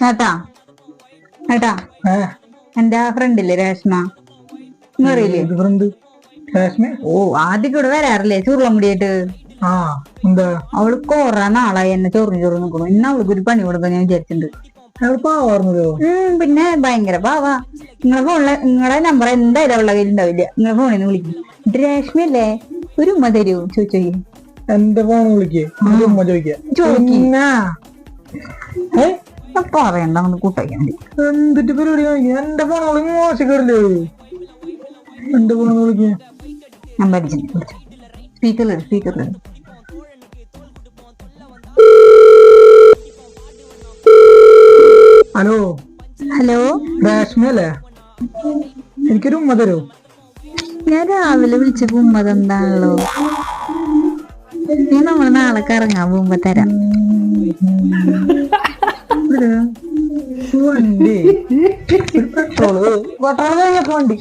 ഏട്ടാ ഏട്ടാ എന്റെ ആ ഫ്രണ്ടില്ലേ രേഷ്മ അറിയില്ലേ? ഫ്രണ്ട് രേഷ്മ? ഓ ആദ്യം കൂടെ വരാറില്ലേ ചുരുളമുടിയായിട്ട്? ആ എന്താ? അവള് കൊറേ നാളായി എന്നെ ചൊറിഞ്ഞു നിൽക്കുന്നു. ഇന്ന് അവൾക്ക് ഒരു പണി കൊടുക്കാൻ ഞാൻ വിചാരിച്ചിട്ടുണ്ട്. പാവാർന്നല്ലോ. പിന്നെ ഭയങ്കര പാവാ. നിങ്ങളെ നമ്പർ എന്തായാലും അവളുടെ കയ്യിൽ ഉണ്ടാവില്ല. നിങ്ങളെ ഫോണിൽ നിന്ന് വിളിക്കും. രേഷ്മയല്ലേ ഒരു ഉമ്മ തരൂ ചോദിച്ചോ? എന്റെ ഫോൺ വിളിക്കേ ഉമ്മ പറയണ്ട കൂട്ടാക്കാൻ വേണ്ടി. എന്തിട്ട് പരിപാടി? എന്റെ ഫോൺ മോശക്കാരില്ലേ? എന്റെ ഫോൺ വിളിക്കേ ഞാൻ പഠിച്ചു സ്പീക്കറിൽ. Hello hello രേഷ്മയല്ലേ? എനിക്കൊരു ഉമ്മ തരൂ. ഞാൻ രാവിലെ വിളിച്ചപ്പോ ഉമ്മ തന്നാണല്ലോ. ഞാൻ നമ്മള് നാളെ കറങ്ങാൻ പോകുമ്പോ തരാം. വണ്ടി പെട്രോള് വണ്ടി